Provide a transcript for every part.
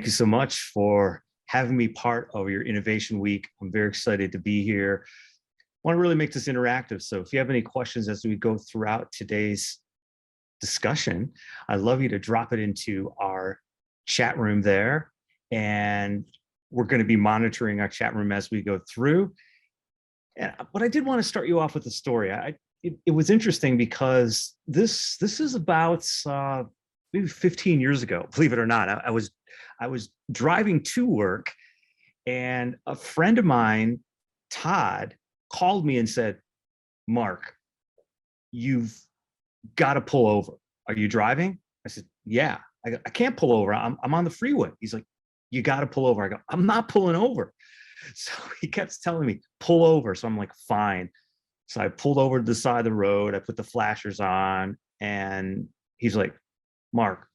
you so much for having me part of your Innovation Week. I'm very excited to be here. I want to really make this interactive. So if you have any questions as we go throughout today's discussion, I'd love you to drop it into our chat room there. And we're going to be monitoring our chat room as we go through. But I did want to start you off with a story. It was interesting because this is about maybe 15 years ago, believe it or not. I was driving to work, and a friend of mine, Todd, called me and said, "Mark, you've got to pull over. Are you driving?" I said, "Yeah, I can't pull over. I'm on the freeway." He's like, "You got to pull over." I go, "I'm not pulling over." So he kept telling me, "Pull over." So I'm like, "Fine." So I pulled over to the side of the road. I put the flashers on, and he's like, "Mark,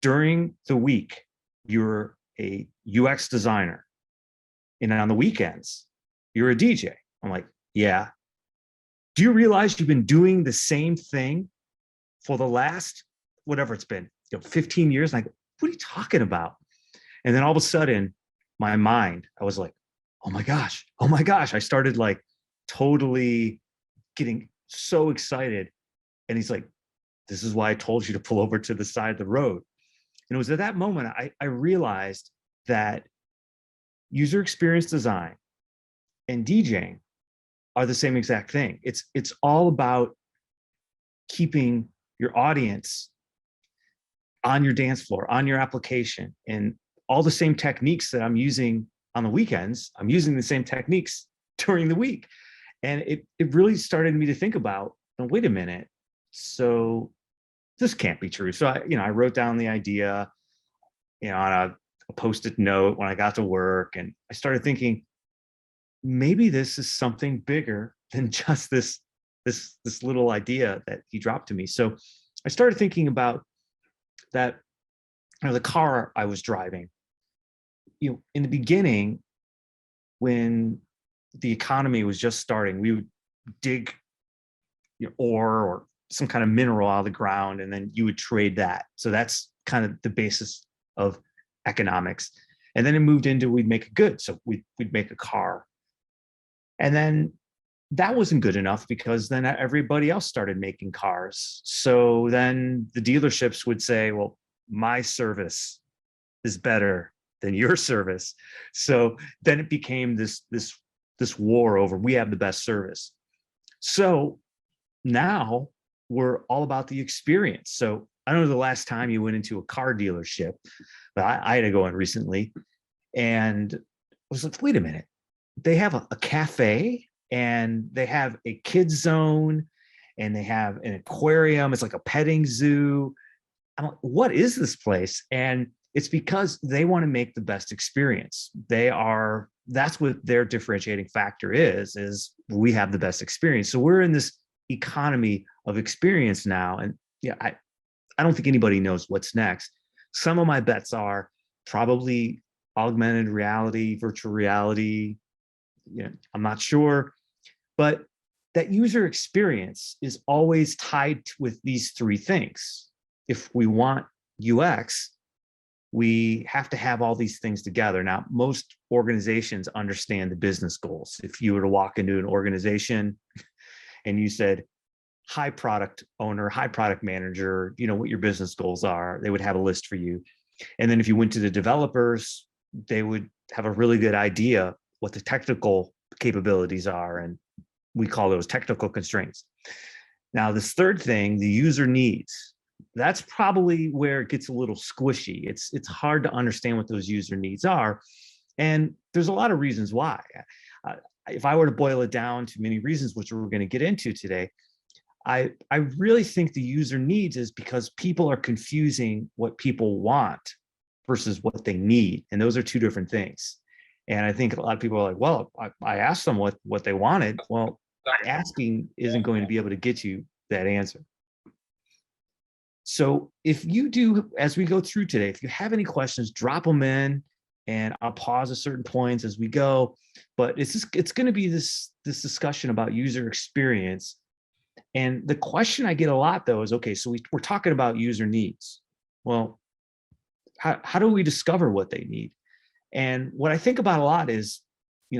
during the week, you're a UX designer, and on the weekends, you're a DJ." I'm like, "Yeah. Do you realize you've been doing the same thing for the last, whatever it's been, 15 years? And I go, "What are you talking about?" And then all of a sudden, my mind, I was like, oh my gosh. I started like totally getting so excited. And he's like, "This is why I told you to pull over to the side of the road." And it was at that moment I realized that user experience design and DJing are the same exact thing. It's all about keeping your audience on your dance floor, on your application, and all the same techniques that I'm using on the weekends, I'm using the same techniques during the week. And it really started me to think about, wait a minute, so this can't be true. So I wrote down the idea, on a Post-it note when I got to work, and I started thinking, maybe this is something bigger than just this little idea that he dropped to me. So I started thinking about that, the car I was driving. In the beginning, when the economy was just starting, we would dig ore or some kind of mineral out of the ground, and then you would trade that. So that's kind of the basis of economics. And then it moved into, we'd make a good. So we'd make a car. And then that wasn't good enough, because then everybody else started making cars. So then the dealerships would say, well, my service is better than your service. So then it became this war over, we have the best service. So now we're all about the experience. So I don't know the last time you went into a car dealership, but I had to go in recently, and I was like, wait a minute, they have a cafe, and they have a kids zone, and they have an aquarium. It's like a petting zoo. I'm like, what is this place? And it's because they want to make the best experience. That's what their differentiating factor is we have the best experience. So we're in this economy of experience now. And I don't think anybody knows what's next. Some of my bets are probably augmented reality, virtual reality. I'm not sure, but that user experience is always tied with these three things. If we want UX, we have to have all these things together. Now, most organizations understand the business goals. If you were to walk into an organization and you said, "Hi, product owner, hi, product manager, what your business goals are," they would have a list for you. And then if you went to the developers, they would have a really good idea what the technical capabilities are. And we call those technical constraints. Now, this third thing, the user needs, that's probably where it gets a little squishy. It's hard to understand what those user needs are. And there's a lot of reasons why. If I were to boil it down to many reasons, which we're going to get into today, I really think the user needs is because people are confusing what people want versus what they need. And those are two different things. And I think a lot of people are like, well, I asked them what they wanted. Well, asking isn't going to be able to get you that answer. So if you do, as we go through today, if you have any questions, drop them in, and I'll pause at certain points as we go. But it's going to be this discussion about user experience. And the question I get a lot, though, is, okay, so we're talking about user needs. Well, how do we discover what they need? And what I think about a lot is,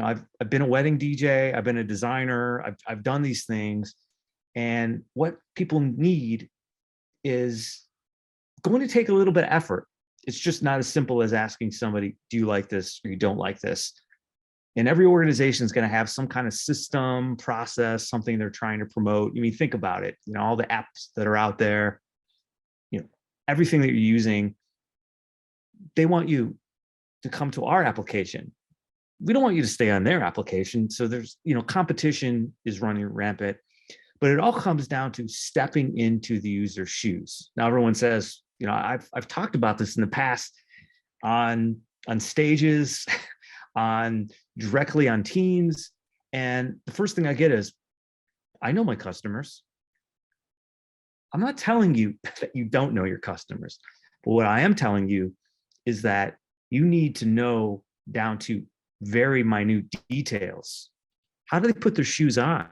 I've been a wedding DJ, I've been a designer, I've done these things, and what people need is going to take a little bit of effort. It's just not as simple as asking somebody, do you like this or you don't like this? And every organization is going to have some kind of system, process, something they're trying to promote. I mean, think about it. All the apps that are out there, everything that you're using, they want you to come to our application. We don't want you to stay on their application. So there's, competition is running rampant, but it all comes down to stepping into the user's shoes. Now, everyone says, I've talked about this in the past on stages, directly on teams. And the first thing I get is, I know my customers. I'm not telling you that you don't know your customers, but what I am telling you is that you need to know down to very minute details. How do they put their shoes on?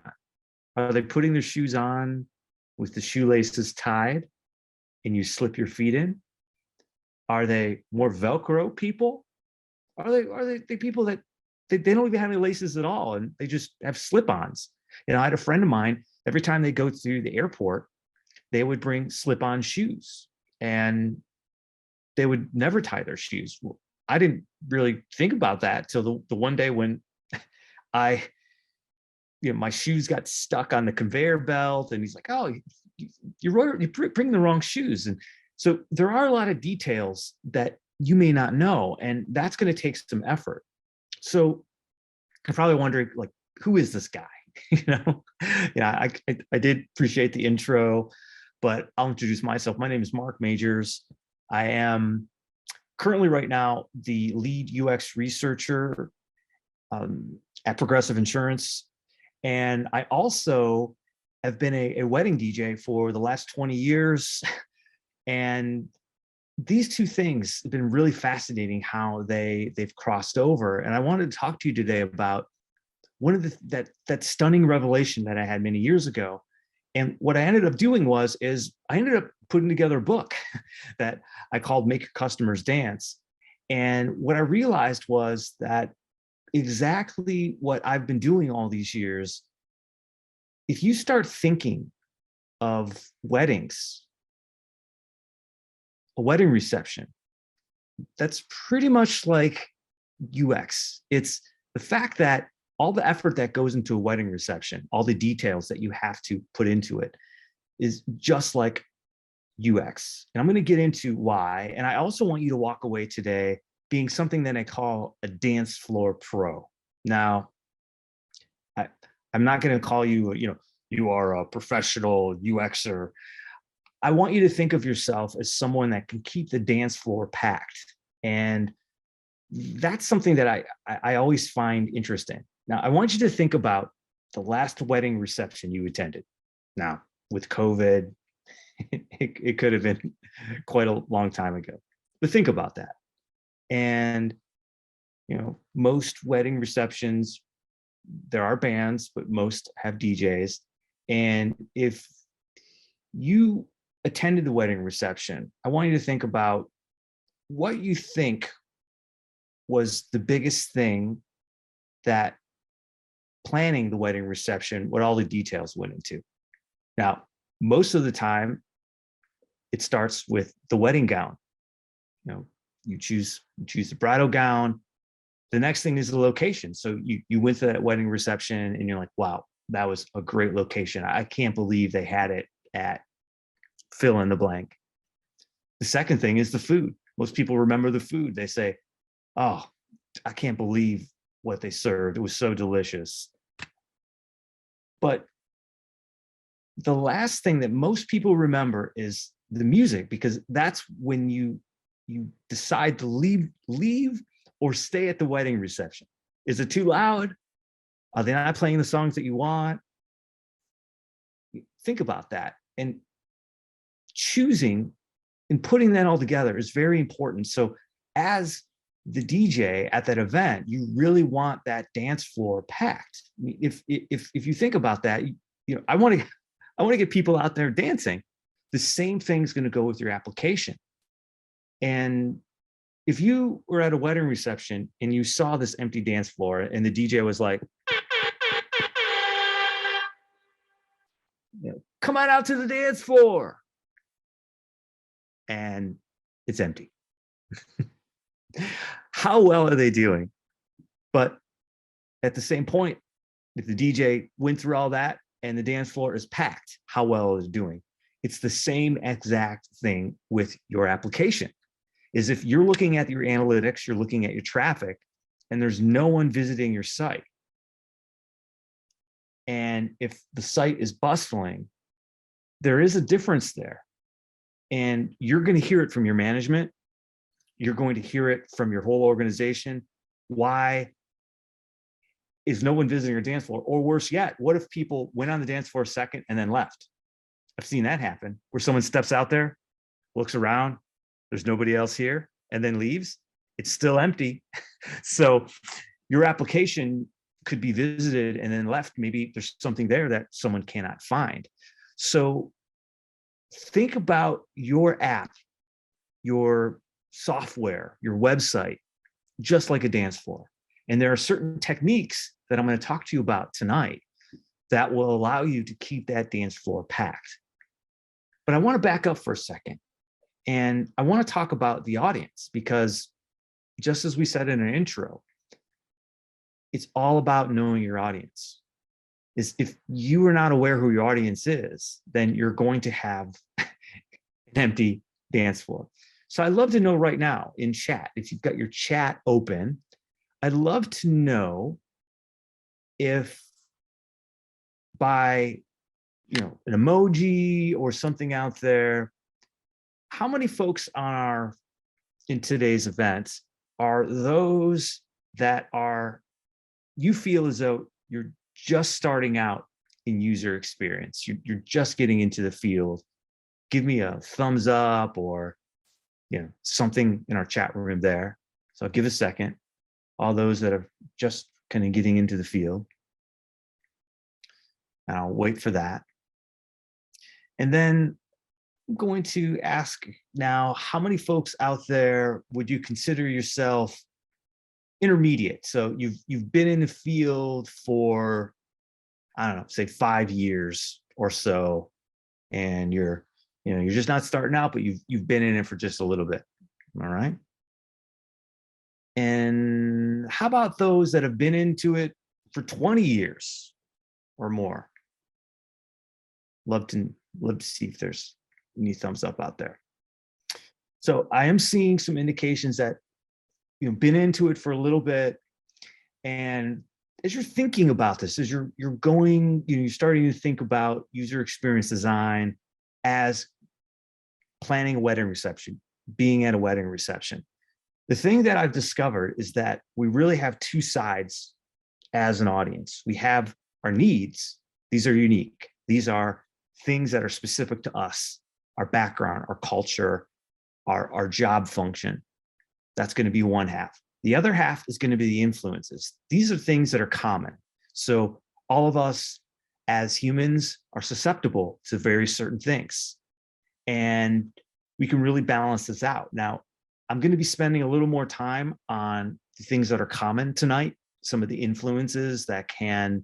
Are they putting their shoes on with the shoelaces tied and you slip your feet in? Are they more Velcro people? Are they people that they don't even have any laces at all and they just have slip-ons? I had a friend of mine, every time they go through the airport, they would bring slip-on shoes and they would never tie their shoes. Well, I didn't really think about that till the one day when my shoes got stuck on the conveyor belt, and he's like, "Oh, you bring the wrong shoes." And so there are a lot of details that you may not know, and that's going to take some effort. So I'm probably wondering, like, who is this guy? I did appreciate the intro, but I'll introduce myself. My name is Marc Majers. I am currently right now the lead UX researcher at Progressive Insurance. And I also have been a wedding DJ for the last 20 years. And these two things have been really fascinating how they've crossed over. And I wanted to talk to you today about one of that stunning revelation that I had many years ago. And what I ended up doing is I ended up putting together a book that I called Make Your Customers Dance. And what I realized was that exactly what I've been doing all these years, if you start thinking of weddings, a wedding reception, that's pretty much like UX. It's the fact that all the effort that goes into a wedding reception, all the details that you have to put into it, is just like UX. And I'm going to get into why. And I also want you to walk away today being something that I call a dance floor pro. Now, I'm not going to call you, you are a professional UXer. I want you to think of yourself as someone that can keep the dance floor packed. And that's something that I always find interesting. Now, I want you to think about the last wedding reception you attended. Now, with COVID, it could have been quite a long time ago, but think about that. And, most wedding receptions, there are bands, but most have DJs. And if you attended the wedding reception, I want you to think about what you think was the biggest thing that planning the wedding reception, what all the details went into. Now, most of the time, it starts with the wedding gown. You choose the bridal gown. The next thing is the location. So you went to that wedding reception and you're like, wow, that was a great location. I can't believe they had it at fill in the blank. The second thing is the food. Most people remember the food. They say, oh, I can't believe what they served. It was so delicious. But the last thing that most people remember is the music, because that's when you decide to leave or stay at the wedding reception. Is it too loud? Are they not playing the songs that you want? Think about that. And choosing and putting that all together is very important. So as the DJ at that event, you really want that dance floor packed. If you think about that, I want to get people out there dancing. The same thing's going to go with your application. And if you were at a wedding reception and you saw this empty dance floor and the DJ was like, come on out to the dance floor, and it's empty. How well are they doing? But at the same point, if the DJ went through all that and the dance floor is packed, how well is it doing? It's the same exact thing with your application. Is if you're looking at your analytics, you're looking at your traffic, and there's no one visiting your site. And if the site is bustling, there is a difference there. And you're going to hear it from your management. You're going to hear it from your whole organization. Why is no one visiting your dance floor? Or worse yet, what if people went on the dance floor a second and then left? I've seen that happen, where someone steps out there, looks around, there's nobody else here, and then leaves. It's still empty. So your application could be visited and then left. Maybe there's something there that someone cannot find. So think about your app, your software, your website, just like a dance floor. And there are certain techniques that I'm going to talk to you about tonight that will allow you to keep that dance floor packed. But I want to back up for a second. And I want to talk about the audience, because just as we said in an intro, it's all about knowing your audience. If you are not aware who your audience is, then you're going to have an empty dance floor. So I'd love to know right now in chat, if you've got your chat open, I'd love to know if by an emoji or something out there, how many folks in today's events are those that you feel as though you're just starting out in user experience, you're just getting into the field? Give me a thumbs up or something in our chat room there. So I'll give a second. All those that are just kind of getting into the field, and I'll wait for that. And then I'm going to ask now, how many folks out there would you consider yourself intermediate? So you've been in the field for, I don't know, say 5 years or so, and you're just not starting out, but you've been in it for just a little bit. All right. And how about those that have been into it for 20 years or more? Love to see if there's any thumbs up out there. So I am seeing some indications that been into it for a little bit. And as you're thinking about this, as you're going, you're starting to think about user experience design as planning a wedding reception, being at a wedding reception. The thing that I've discovered is that we really have two sides as an audience. We have our needs. These are unique. These are things that are specific to us, our background, our culture, our job function. That's going to be one half. The other half is going to be the influences. These are things that are common. So all of us as humans are susceptible to very certain things. And we can really balance this out. Now, I'm going to be spending a little more time on the things that are common tonight, some of the influences that can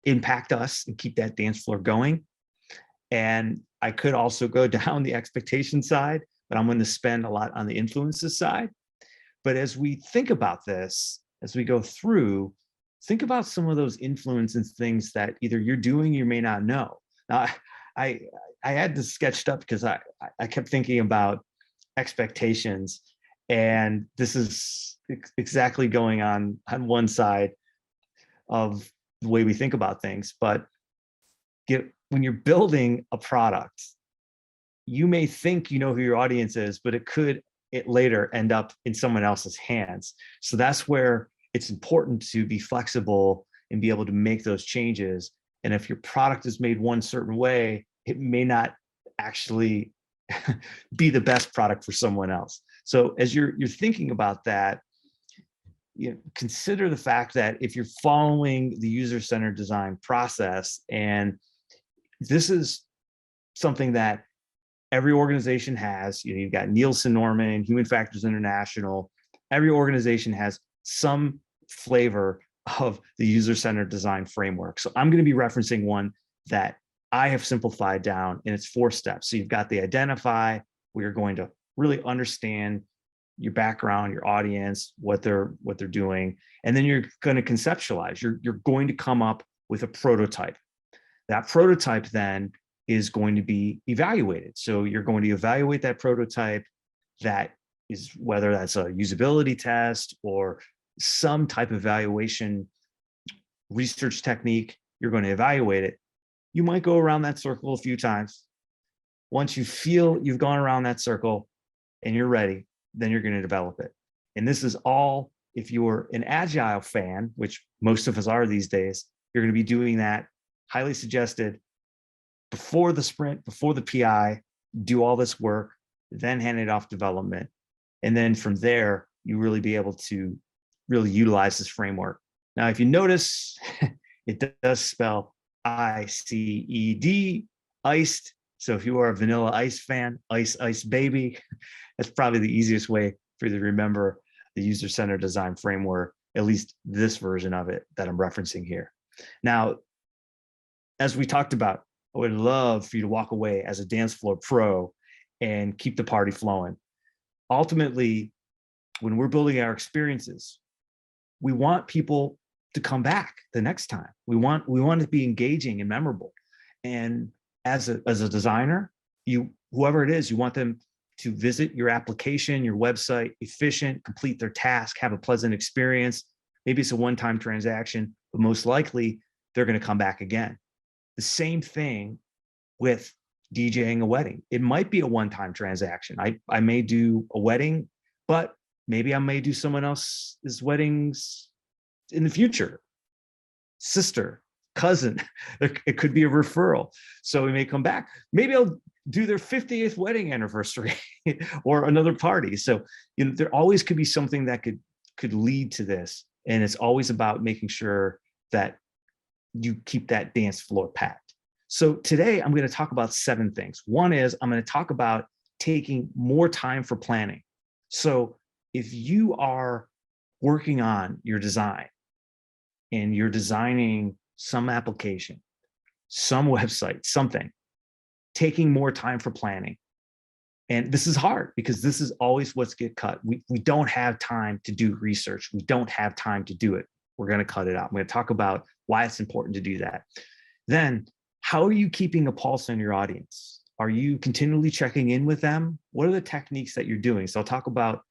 impact us and keep that dance floor going. And I could also go down the expectation side, but I'm going to spend a lot on the influences side. But as we think about this, as we go through, think about some of those influences, things that either you're doing, you may not know. Now, I had this sketched up because I kept thinking about expectations, and this is exactly going on one side of the way we think about things. But when you're building a product, you may think you know who your audience is, but it later end up in someone else's hands. So that's where it's important to be flexible and be able to make those changes. And if your product is made one certain way, it may not actually be the best product for someone else. So as you're thinking about that, consider the fact that if you're following the user-centered design process, and this is something that every organization has, you've got Nielsen Norman, Human Factors International. Every organization has some flavor of the user-centered design framework. So I'm going to be referencing one that I have simplified down, and it's 4 steps. So you've got the identify, where you're going to really understand your background, your audience, what they're doing, and then you're going to conceptualize. You're going to come up with a prototype. That prototype then is going to be evaluated. So you're going to evaluate that prototype. That is whether that's a usability test or some type of evaluation research technique. You're going to evaluate it. You might go around that circle a few times. Once you feel you've gone around that circle and you're ready, then you're going to develop it. And this is all, if you're an agile fan, which most of us are these days, you're going to be doing that. Highly suggested before the sprint, before the PI, do all this work, then hand it off development. And then from there, you really be able to really utilize this framework. Now, if you notice, it does spell ICED, iced. So if you are a Vanilla Ice fan, ice, ice baby, that's probably the easiest way for you to remember the user-centered design framework, at least this version of it that I'm referencing here. Now, as we talked about, I would love for you to walk away as a dance floor pro and keep the party flowing. Ultimately, when we're building our experiences, we want people to come back the next time. We want it to be engaging and memorable. And as a designer, whoever it is, you want them to visit your application, your website, efficient, complete their task, have a pleasant experience. Maybe it's a one-time transaction, but most likely they're going to come back again. The same thing with DJing a wedding. It might be a one-time transaction. I may do a wedding, but maybe I may do someone else's weddings in the future. Sister, cousin, it could be a referral. So we may come back. Maybe I'll do their 50th wedding anniversary or another party. So there always could be something that could lead to this. And it's always about making sure that you keep that dance floor packed. So today I'm going to talk about 7 things. One is I'm going to talk about taking more time for planning. So if you are working on your design and you're designing some application, some website, something, taking more time for planning. And this is hard because this is always what's get cut. We don't have time to do research. We don't have time to do it. We're going to cut it out. I'm going to talk about why it's important to do that. Then, how are you keeping a pulse on your audience? Are you continually checking in with them? What are the techniques that you're doing? So I'll talk about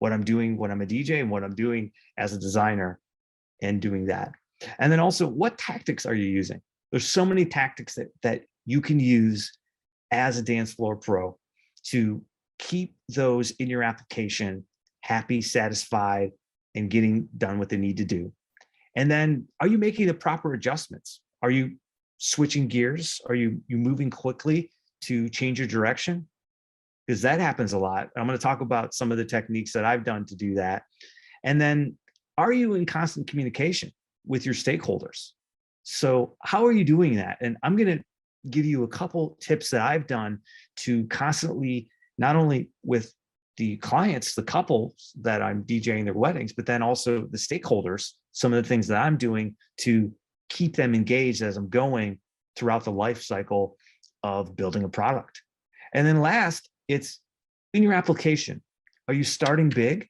what I'm doing when I'm a DJ and what I'm doing as a designer and doing that. And then also, what tactics are you using? There's so many tactics that you can use as a dance floor pro to keep those in your application happy, satisfied, and getting done what they need to do. And then, are you making the proper adjustments? Are you switching gears? Are you moving quickly to change your direction? Because that happens a lot. I'm going to talk about some of the techniques that I've done to do that. And then, are you in constant communication with your stakeholders? So how are you doing that? And I'm going to give you a couple tips that I've done to constantly, not only with the clients, the couples that I'm DJing their weddings, but then also the stakeholders, some of the things that I'm doing to keep them engaged as I'm going throughout the life cycle of building a product. And then last, it's in your application. Are you starting big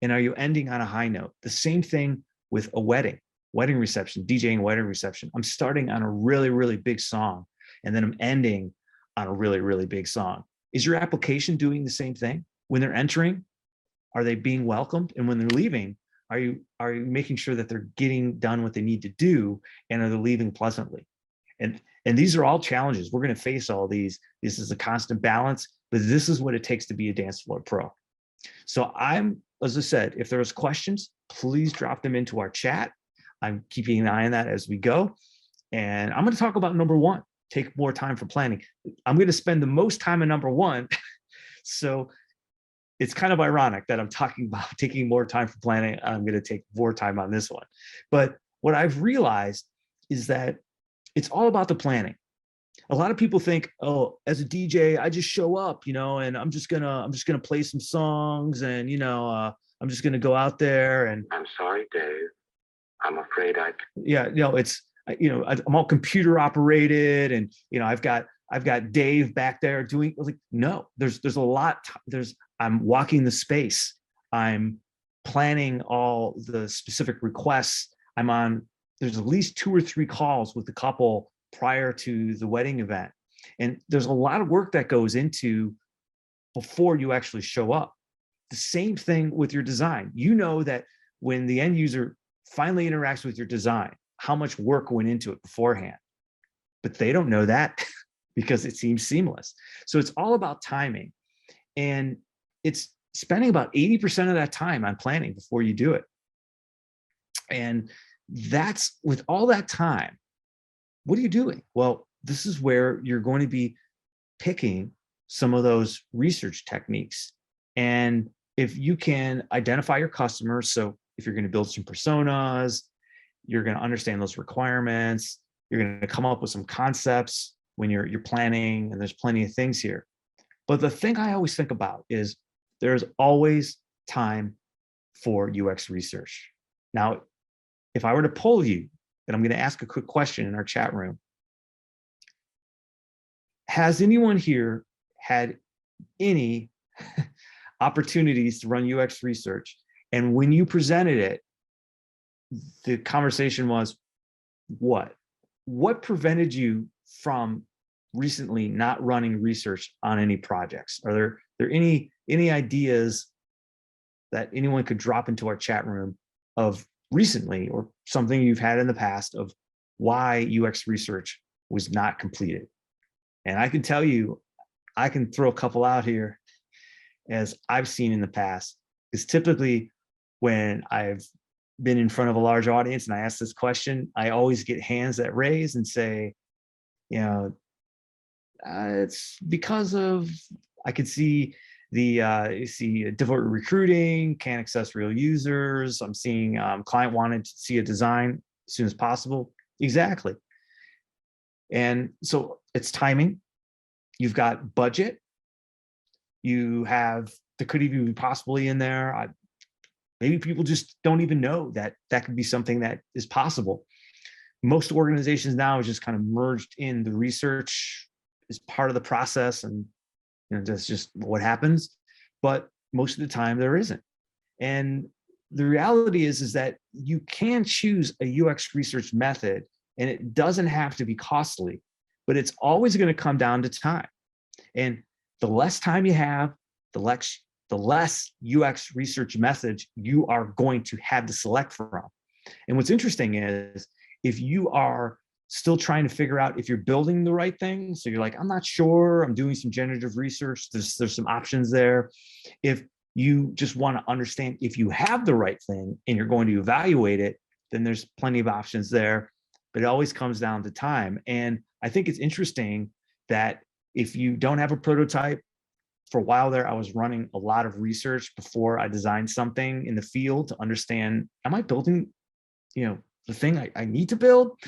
and are you ending on a high note? The same thing with a wedding reception, DJing a wedding reception. I'm starting on a really, really big song, and then I'm ending on a really, really big song. Is your application doing the same thing? When they're entering, are they being welcomed? And when they're leaving, are you making sure that they're getting done what they need to do, and are they leaving pleasantly? And these are all challenges. We're going to face all these. This is a constant balance, but this is what it takes to be a dance floor pro. So as I said, if there's questions, please drop them into our chat. I'm keeping an eye on that as we go. And I'm going to talk about number 1, take more time for planning. I'm going to spend the most time on number 1. So it's kind of ironic that I'm talking about taking more time for planning. I'm going to take more time on this one. But what I've realized is that it's all about the planning. a lot of people think, oh, as a DJ, I just show up, and I'm just gonna play some songs, and I'm just gonna go out there and. I'm sorry, Dave. I'm afraid Yeah, it's I'm all computer operated, and I've got Dave back there doing, like, no, there's a lot. I'm walking the space. I'm planning all the specific requests. There's at least 2 or 3 calls with the couple prior to the wedding event. And there's a lot of work that goes into before you actually show up. The same thing with your design. That when the end user finally interacts with your design, how much work went into it beforehand. But they don't know that because it seems seamless. So it's all about timing. And it's spending about 80% of that time on planning before you do it. And that's, with all that time, what are you doing? Well, this is where you're going to be picking some of those research techniques. And if you can identify your customers, so if you're going to build some personas, you're going to understand those requirements, you're going to come up with some concepts when you're planning, and there's plenty of things here. But the thing I always think about is there's always time for UX research. Now, if I were to poll you, and I'm going to ask a quick question in our chat room, has anyone here had any opportunities to run UX research, and when you presented it, the conversation was, what prevented you from recently not running research on any projects? Are there any ideas that anyone could drop into our chat room of recently, or something you've had in the past, of why UX research was not completed? And I can tell you, I can throw a couple out here, as I've seen in the past, is typically when I've been in front of a large audience and I ask this question, I always get hands that raise and say, it's because of, I could see you see difficult recruiting, can't access real users. I'm seeing client wanted to see a design as soon as possible. Exactly. And so it's timing. You've got budget. You have, there could even be possibly in there, maybe people just don't even know that could be something that is possible. Most organizations now is just kind of merged in the research as part of the process, and that's just what happens. But most of the time there isn't. And the reality is that you can choose a UX research method, and it doesn't have to be costly, but it's always going to come down to time. And the less time you have, the less UX research methods you are going to have to select from. And what's interesting is, if you are still trying to figure out if you're building the right thing, so you're like, I'm not sure, I'm doing some generative research, there's some options there. If you just want to understand if you have the right thing and you're going to evaluate it, then there's plenty of options there. But it always comes down to time. And I think it's interesting that if you don't have a prototype, for a while there, I was running a lot of research before I designed something in the field to understand, am I building, the thing I need to build?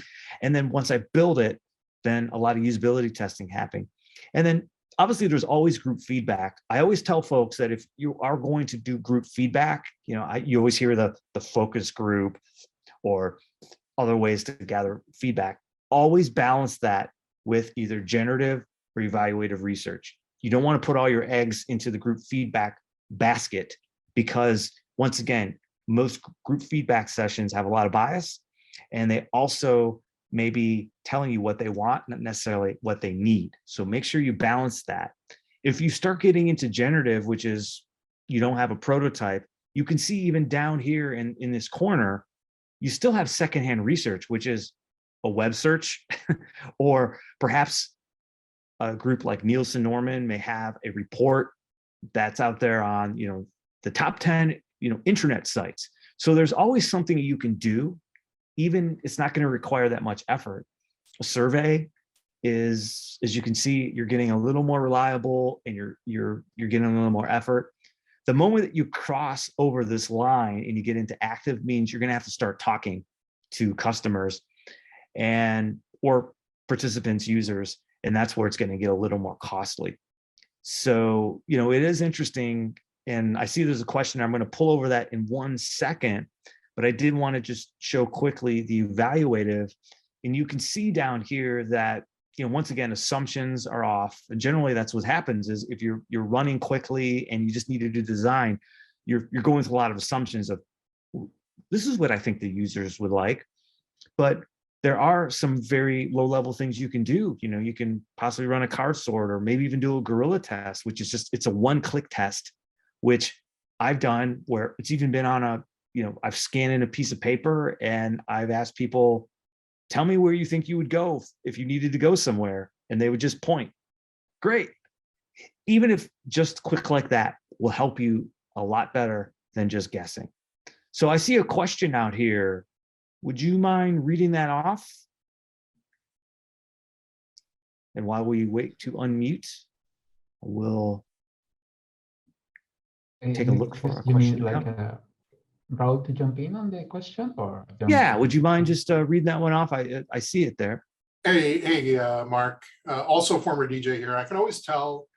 And then once I build it, then a lot of usability testing happening. And then obviously there's always group feedback. I always tell folks that if you are going to do group feedback, you always hear the focus group or other ways to gather feedback. Always balance that with either generative or evaluative research. You don't want to put all your eggs into the group feedback basket, because once again, most group feedback sessions have a lot of bias, and they also may be telling you what they want, not necessarily what they need. So make sure you balance that. If you start getting into generative, which is you don't have a prototype, you can see even down here in this corner, you still have secondhand research, which is a web search, or perhaps a group like Nielsen Norman may have a report that's out there on, the top 10, intranet sites. So there's always something you can do, even it's not going to require that much effort. A survey is, as you can see, you're getting a little more reliable, and you're getting a little more effort. The moment that you cross over this line and you get into active means you're going to have to start talking to customers or participants, users, And that's where it's going to get a little more costly. So, it is interesting. And I see there's a question. I'm going to pull over that in 1 second, but I did want to just show quickly the evaluative. And you can see down here that, once again, assumptions are off. And generally that's what happens is if you're running quickly and you just need to do design, you're going with a lot of assumptions of, this is what I think the users would like. But there are some very low level things you can do. You can possibly run a card sort, or maybe even do a gorilla test, which is it's a 1-click test, which I've done, where it's even been on I've scanned in a piece of paper and I've asked people, tell me where you think you would go if you needed to go somewhere. And they would just point. Great. Even if just quick like that will help you a lot better than just guessing. So I see a question out here. Would you mind reading that off? And while we wait to unmute, we'll take a look for a question. You mean like Raul to jump in on the question, or? Yeah, would you mind just reading that one off? I see it there. Hey, Mark, also former DJ here. I can always tell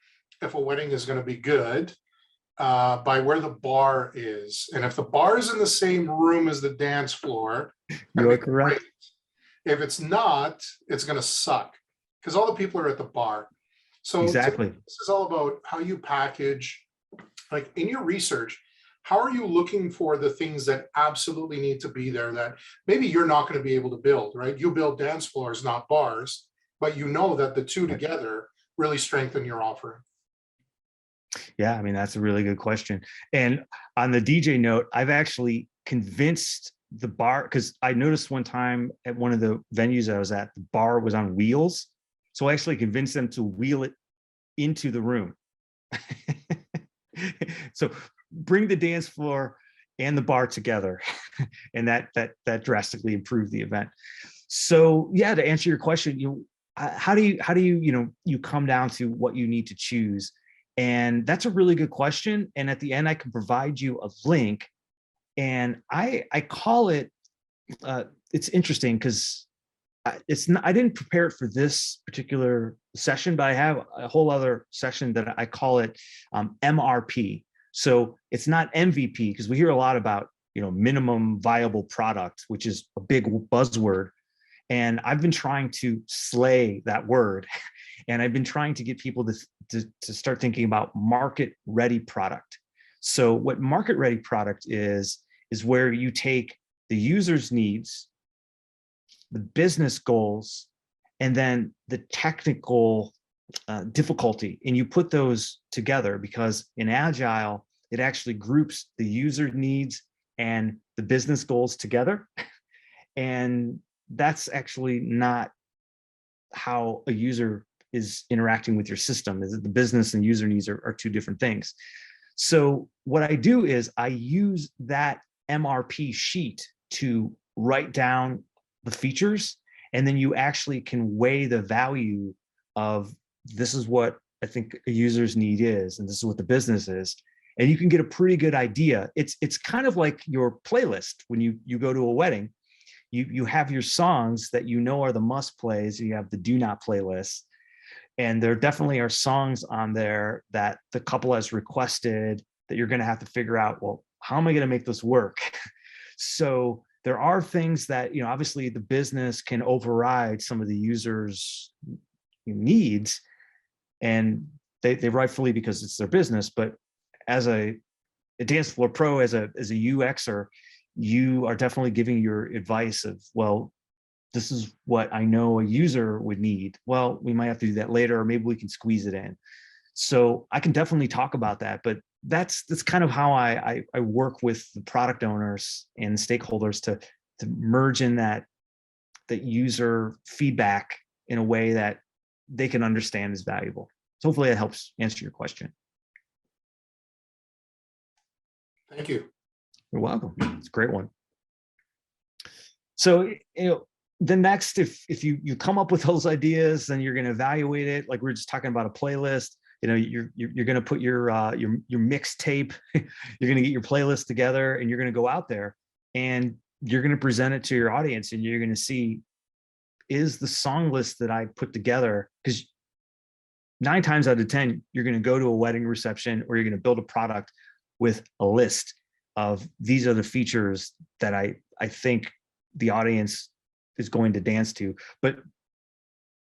if a wedding is going to be good by where the bar is. And if the bar is in the same room as the dance floor, you're correct. If it's not, it's going to suck because all the people are at the bar. So exactly, this is all about how you package, like in your research. How are you looking for the things that absolutely need to be there that maybe you're not going to be able to build, right? You build dance floors, not bars, but you know that the two together really strengthen your offering. Yeah, I mean, that's a really good question. And on the DJ note, I've actually convinced the bar, because I noticed one time at one of the venues I was at, the bar was on wheels. So I actually convinced them to wheel it into the room. So bring the dance floor and the bar together, and that drastically improved the event. So yeah, to answer your question, how do you you come down to what you need to choose? And that's a really good question. And at the end, I can provide you a link, and I call it. It's interesting because I didn't prepare it for this particular session, but I have a whole other session that I call it MRP. So it's not MVP, because we hear a lot about, minimum viable product, which is a big buzzword. And I've been trying to slay that word. And I've been trying to get people to start thinking about market ready product. So what market ready product is where you take the user's needs, the business goals, and then the technical difficulty, and you put those together, because in Agile, it actually groups the user needs and the business goals together. And that's actually not how a user is interacting with your system. Is that the business and user needs are two different things. So what I do is I use that MRP sheet to write down the features, and then you actually can weigh the value of, this is what I think a user's need is, and this is what the business is. And you can get a pretty good idea. It's kind of like your playlist. When you go to a wedding, you have your songs that are the must plays, and you have the do not playlist. And there definitely are songs on there that the couple has requested that you're going to have to figure out, well, how am I going to make this work? So there are things that, obviously the business can override some of the users' needs, and they rightfully, because it's their business. But as a dance floor pro, as a UXer, you are definitely giving your advice of, well, this is what I know a user would need. Well, we might have to do that later, or maybe we can squeeze it in. So I can definitely talk about that, but that's kind of how I work with the product owners and stakeholders to merge in that user feedback in a way that they can understand is valuable. So hopefully that helps answer your question. Thank you. You're welcome. It's a great one. So, the next, if you come up with those ideas, then you're going to evaluate it. Like we were just talking about a playlist. You're going to put your mixtape. You're going to get your playlist together, and you're going to go out there, and you're going to present it to your audience, and you're going to see, is the song list that I put together, because 9 times out of 10, you're going to go to a wedding reception or you're going to build a product with a list of these are the features that I think the audience is going to dance to. But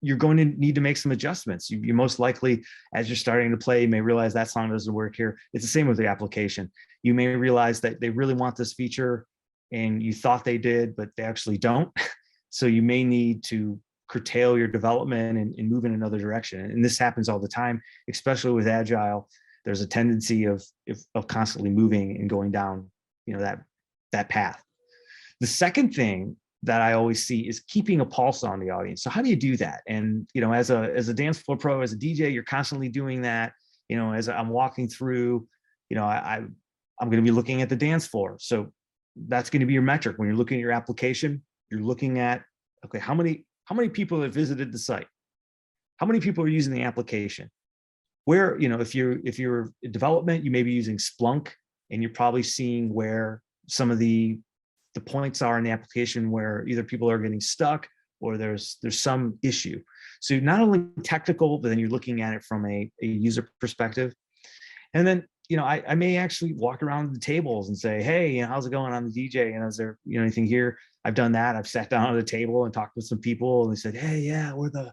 you're going to need to make some adjustments. You most likely, as you're starting to play, you may realize that song doesn't work here. It's the same with the application. You may realize that they really want this feature and you thought they did, but they actually don't. So you may need to curtail your development and move in another direction. And this happens all the time, especially with Agile. There's a tendency of constantly moving and going down, that path. The second thing that I always see is keeping a pulse on the audience. So how do you do that? And as a dance floor pro, as a DJ, you're constantly doing that. As I'm walking through, I'm going to be looking at the dance floor. So that's going to be your metric when you're looking at your application. You're looking at, okay, how many people have visited the site? How many people are using the application? Where, if you're in development, you may be using Splunk, and you're probably seeing where some of the points are in the application where either people are getting stuck or there's some issue. So not only technical, but then you're looking at it from a user perspective. And then, I may actually walk around the tables and say, hey, how's it going on the DJ? And is there, anything here? I've done that. I've sat down at a table and talked with some people and they said, hey, yeah, we're the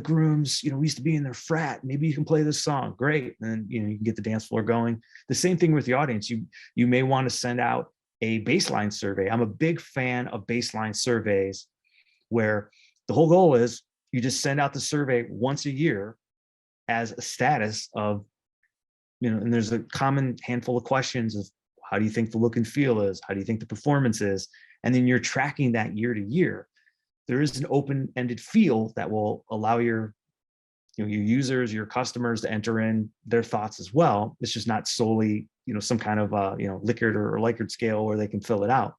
grooms, we used to be in their frat. Maybe you can play this song. Great. And then, you can get the dance floor going. The same thing with the audience. You may want to send out a baseline survey. I'm a big fan of baseline surveys where the whole goal is you just send out the survey once a year as a status of, and there's a common handful of questions of how do you think the look and feel is? How do you think the performance is? And then you're tracking that year to year. There is an open-ended field that will allow your users, your customers to enter in their thoughts as well. It's just not solely, some kind of, Likert or Likert scale where they can fill it out.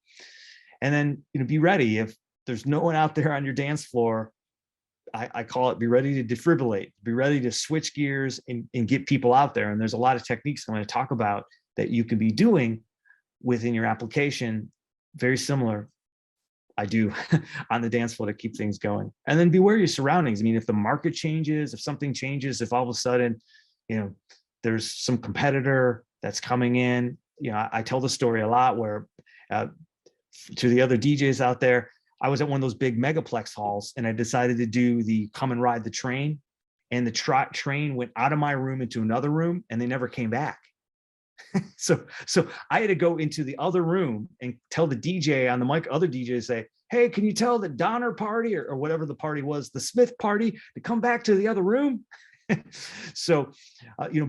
And then, be ready. If there's no one out there on your dance floor, I call it be ready to defibrillate, be ready to switch gears and get people out there. And there's a lot of techniques I'm going to talk about that you can be doing within your application. Very similar I do on the dance floor to keep things going. And then beware your surroundings. I mean, if the market changes, if something changes, if all of a sudden, there's some competitor that's coming in, I tell the story a lot where to the other DJs out there, I was at one of those big megaplex halls and I decided to do the come and ride the train, and the train went out of my room into another room and they never came back. So I had to go into the other room and tell the DJ on the mic, other DJs say, hey, can you tell the Donner party or whatever the party was, the Smith party, to come back to the other room? So,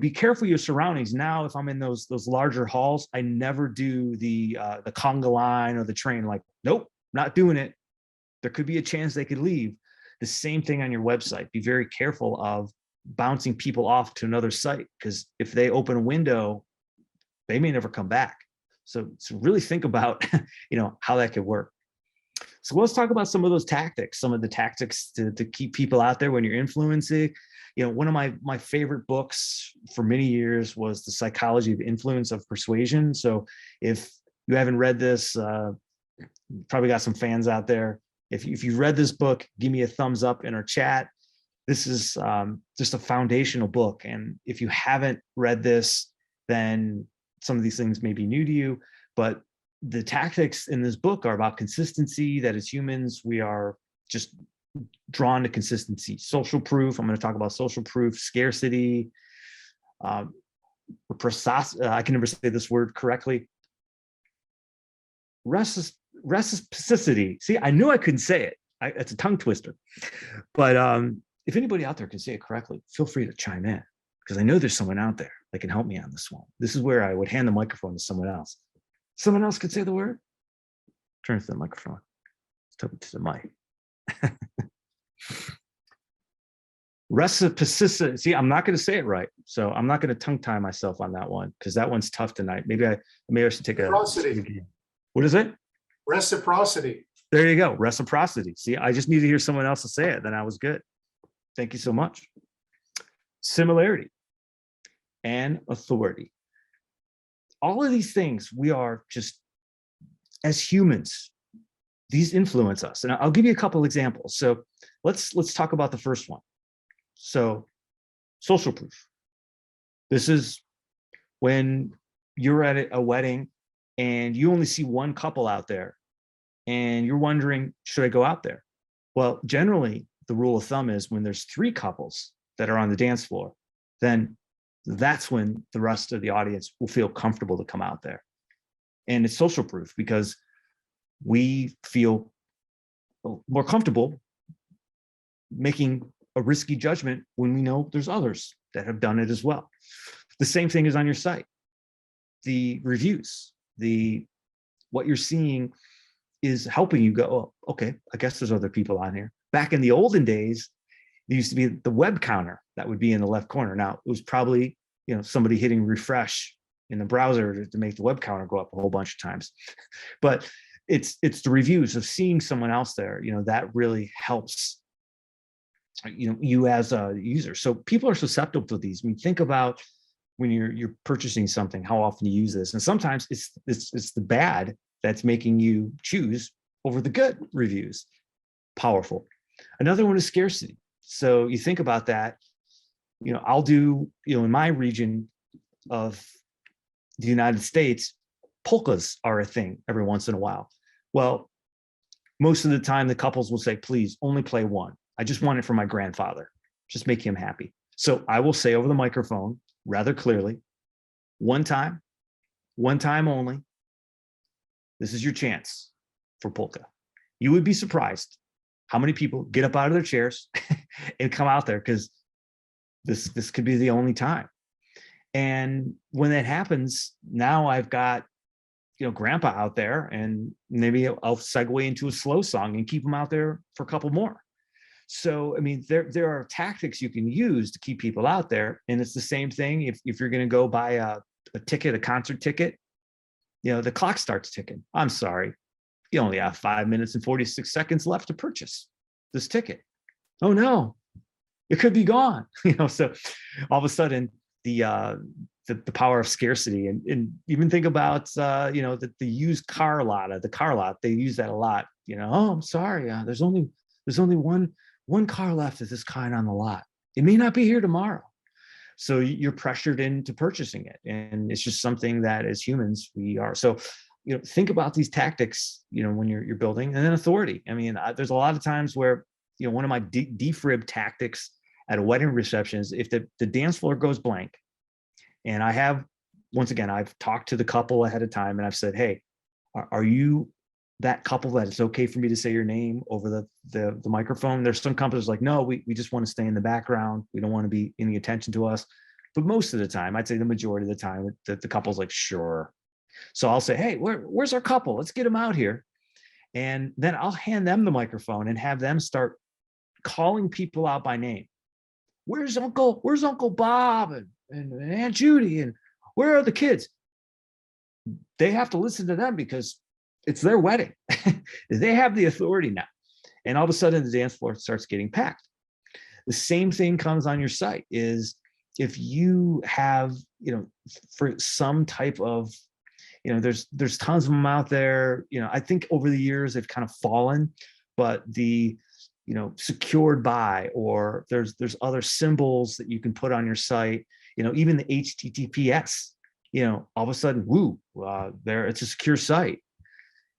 be careful of your surroundings. Now, if I'm in those larger halls, I never do the conga line or the train. Like, nope, not doing it. There could be a chance they could leave. The same thing on your website. Be very careful of bouncing people off to another site, because if they open a window, they may never come back. So really think about, how that could work. So let's talk about some of those tactics, some of the tactics to keep people out there when you're influencing. One of my favorite books for many years was The Psychology of Influence of Persuasion. So if you haven't read this, probably got some fans out there. If you've read this book, give me a thumbs up in our chat. This is just a foundational book. And if you haven't read this, then some of these things may be new to you, but the tactics in this book are about consistency, that as humans, we are just drawn to consistency. Social proof, I'm going to talk about social proof, scarcity, I can never say this word correctly. Reciprocity. See, I knew I couldn't say it. It's a tongue twister. But if anybody out there can say it correctly, feel free to chime in, because I know there's someone out there that can help me on this one. This is where I would hand the microphone to someone else. Someone else could say the word. Turn to the microphone. Talk to the mic. Reciprocity. See, I'm not going to say it right, so I'm not going to tongue tie myself on that one, because that one's tough tonight. Maybe I should take a. What is it? Reciprocity. There you go. Reciprocity. See, I just need to hear someone else to say it, then I was good. Thank you so much. Similarity and authority. All of these things, we are just, as humans, these influence us. And I'll give you a couple examples. So let's talk about the first one. So social proof. This is when you're at a wedding and you only see one couple out there and you're wondering, should I go out there? Well, generally, the rule of thumb is when there's 3 couples that are on the dance floor, then that's when the rest of the audience will feel comfortable to come out there. And it's social proof because we feel more comfortable making a risky judgment when we know there's others that have done it as well. The same thing is on your site. The reviews, what you're seeing is helping you go, oh, okay, I guess there's other people on here. Back in the olden days, there used to be the web counter that would be in the left corner. Now it was probably, somebody hitting refresh in the browser to make the web counter go up a whole bunch of times. But it's the reviews of seeing someone else there, that really helps, you as a user. So people are susceptible to these. I mean, think about when you're purchasing something, how often you use this. And sometimes it's the bad that's making you choose over the good reviews. Powerful. Another one is scarcity. So you think about that, I'll do, in my region of the United States, polkas are a thing every once in a while. Well, most of the time the couples will say, please only play one. I just want it for my grandfather. Just make him happy. So I will say over the microphone rather clearly, one time only, this is your chance for polka. You would be surprised how many people get up out of their chairs and come out there because this could be the only time. And when that happens, now I've got, grandpa out there, and maybe I'll segue into a slow song and keep them out there for a couple more. So, I mean, there are tactics you can use to keep people out there. And it's the same thing if you're going to go buy a concert ticket, the clock starts ticking. I'm sorry. You only have 5 minutes and 46 seconds left to purchase this ticket. Oh no, it could be gone. So all of a sudden the power of scarcity, and even think about the used car lot, the car lot, they use that a lot. Oh, I'm sorry, there's only one car left of this kind on the lot. It may not be here tomorrow. So you're pressured into purchasing it. And it's just something that as humans, we are. So, think about these tactics, when you're building. And then authority. I mean, there's a lot of times where, one of my defib tactics at a wedding reception is if the dance floor goes blank, and I've talked to the couple ahead of time and I've said, hey, are you that couple that it's okay for me to say your name over the microphone? There's some companies like, no, we just want to stay in the background. We don't want to be any attention to us. But most of the time, I'd say the majority of the time, that the couple's like, sure. So I'll say, hey, where's our couple? Let's get them out here. And then I'll hand them the microphone and have them start calling people out by name. Where's Uncle Bob and Aunt Judy? And where are the kids? They have to listen to them because it's their wedding. They have the authority now. And all of a sudden the dance floor starts getting packed. The same thing comes on your site is if you have, for some type of, there's tons of them out there. I think over the years they've kind of fallen, but the, secured by, or there's other symbols that you can put on your site, even the HTTPS, all of a sudden, it's a secure site.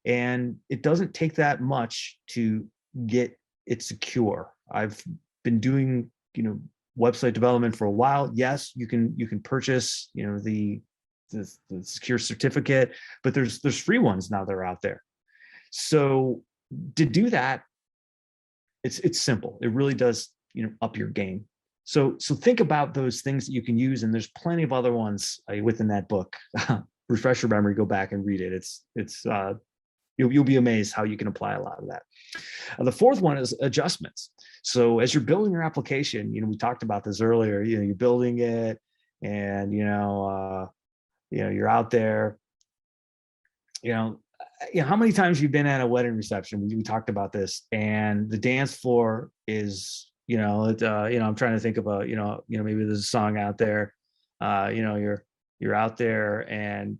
And it doesn't take that much to get it secure. I've been doing, website development for a while. Yes, you can purchase, the secure certificate, but there's free ones now that are out there. So to do that, it's simple. It really does, up your game. So think about those things that you can use, and there's plenty of other ones within that book. Refresh your memory, go back and read it. You'll be amazed how you can apply a lot of that. The fourth one is adjustments. So as you're building your application, we talked about this earlier. You're building it, and you're out there. How many times you've been at a wedding reception? We talked about this, and the dance floor is, I'm trying to think about, maybe there's a song out there, you're out there, and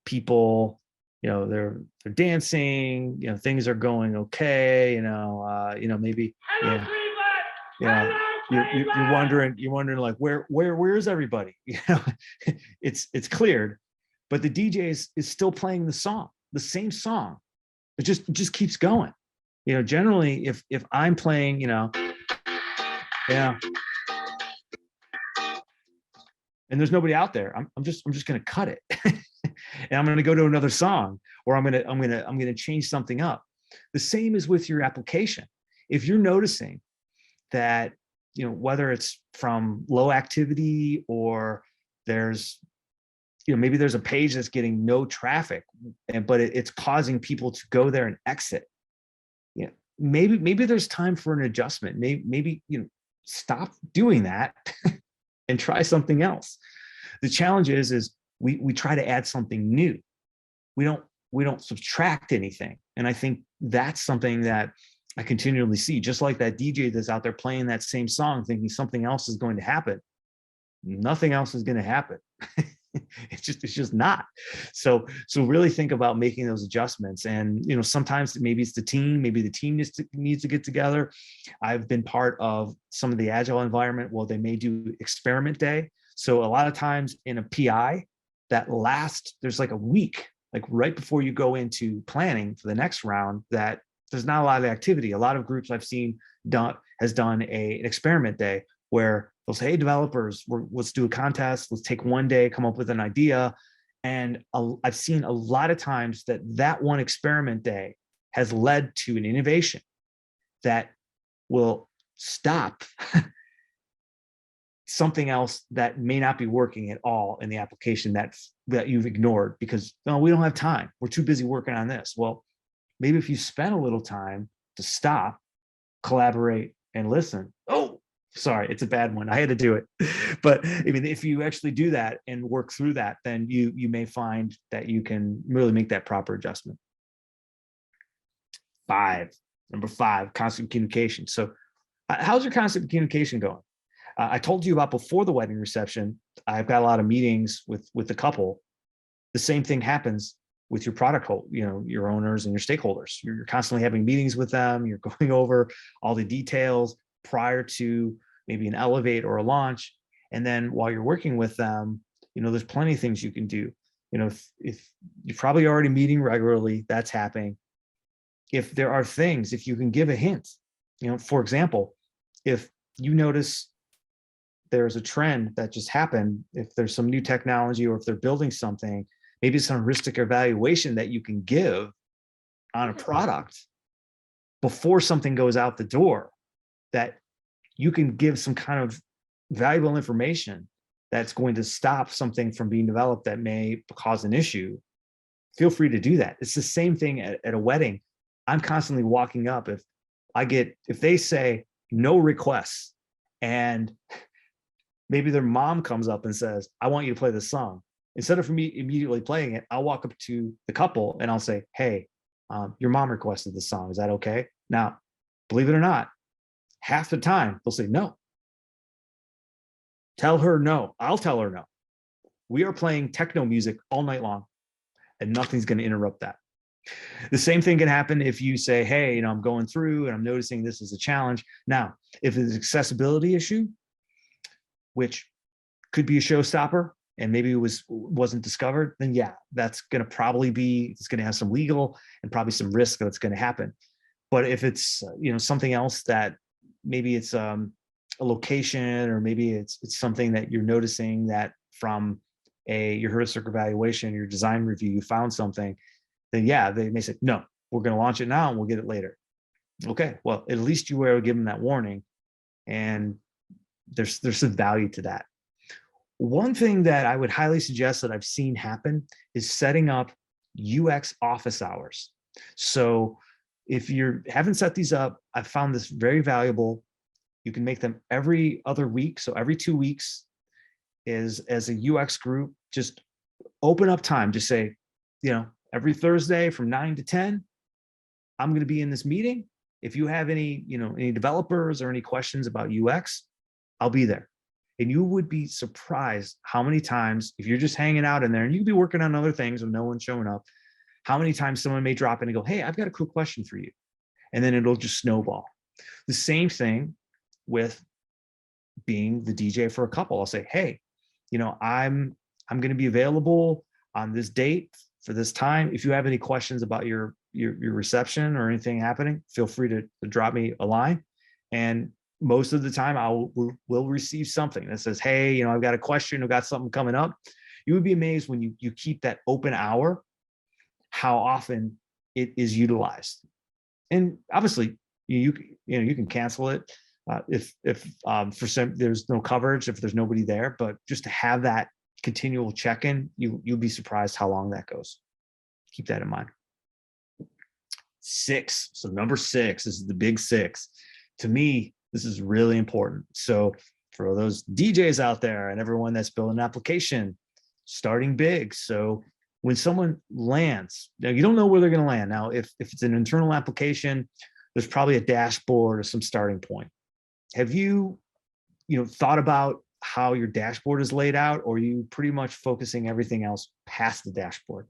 people, they're dancing, things are going okay, maybe, you're wondering like where is everybody? You know, it's cleared, but the DJ is still playing the song, the same song. It just keeps going. You know, generally if I'm playing, you know, yeah, and there's nobody out there, I'm just going to cut it. And I'm going to go to another song, or I'm going to change something up. The same is with your application. If you're noticing that, you know, whether it's from low activity or there's, you know, maybe there's a page that's getting no traffic, but it's causing people to go there and exit. You know, maybe there's time for an adjustment. Maybe you know, stop doing that and try something else. The challenge is we try to add something new. We don't subtract anything. And I think that's something that I continually see, just like that DJ that's out there playing that same song, thinking something else is going to happen. Nothing else is going to happen. It's just not. So really think about making those adjustments. And, you know, sometimes maybe it's the team, maybe the team needs to get together. I've been part of some of the agile environment. Well, they may do experiment day. So a lot of times in a PI there's like a week, like right before you go into planning for the next round, that there's not a lot of activity. A lot of groups I've seen has done an experiment day where they'll say, hey, developers, let's do a contest. Let's take one day, come up with an idea. And I've seen a lot of times that one experiment day has led to an innovation that will stop something else that may not be working at all in the application that you've ignored because, no, we don't have time. We're too busy working on this. Well, maybe if you spend a little time to stop, collaborate, and listen. Oh, sorry, it's a bad one. I had to do it. But I mean, if you actually do that and work through that, then you may find that you can really make that proper adjustment. Number five, constant communication. So how's your constant communication going? I told you about before the wedding reception, I've got a lot of meetings with the couple. The same thing happens with your product, you know, your owners and your stakeholders. You're constantly having meetings with them. You're going over all the details prior to maybe an elevate or a launch. And then while you're working with them, you know, there's plenty of things you can do. You know, if you're probably already meeting regularly, that's happening. If there are things, if you can give a hint, you know, for example, if you notice there's a trend that just happened, if there's some new technology or if they're building something, maybe some heuristic evaluation that you can give on a product before something goes out the door, that you can give some kind of valuable information that's going to stop something from being developed that may cause an issue. Feel free to do that. It's the same thing at a wedding. I'm constantly walking up. If they say no requests and maybe their mom comes up and says, I want you to play this song. Instead of me immediately playing it, I'll walk up to the couple and I'll say, hey, your mom requested this song. Is that okay? Now, believe it or not, half the time they'll say no. Tell her no. I'll tell her no. We are playing techno music all night long and nothing's going to interrupt that. The same thing can happen if you say, hey, you know, I'm going through and I'm noticing this is a challenge. Now, if it's an accessibility issue, which could be a showstopper and maybe it wasn't discovered, then yeah, that's going to probably it's going to have some legal and probably some risk that's going to happen. But if it's, you know, something else that maybe it's a location, or maybe it's something that you're noticing that from your heuristic evaluation, your design review, you found something, then yeah, they may say, no, we're going to launch it now and we'll get it later. Okay, well, at least you were able to give them that warning, and there's some value to that. One thing that I would highly suggest that I've seen happen is setting up UX office hours. So if you haven't set these up, I've found this very valuable. You can make them every other week. So every 2 weeks is, as a UX group, just open up time. Just say, you know, every Thursday from 9 to 10, I'm going to be in this meeting. If you have any, you know, any developers or any questions about UX, I'll be there. And you would be surprised how many times, if you're just hanging out in there and you could be working on other things and no one's showing up, how many times someone may drop in and go, hey, I've got a quick question for you. And then it'll just snowball. The same thing with being the DJ for a couple. I'll say, hey, I'm going to be available on this date for this time. If you have any questions about your reception or anything happening, feel free to drop me a line. And most of the time will receive something that says, hey, I've got a question, I've got something coming up. You would be amazed when you keep that open hour, how often it is utilized. And obviously you can cancel it if for some there's no coverage, if there's nobody there, but just to have that continual check-in, you'll be surprised how long that goes. Keep that in mind. 6. So number 6, this is the big 6. To me, this is really important. So for those DJs out there and everyone that's building an application, starting big. So when someone lands, now you don't know where they're going to land. Now, if it's an internal application, there's probably a dashboard or some starting point. Have you, thought about how your dashboard is laid out, or are you pretty much focusing everything else past the dashboard?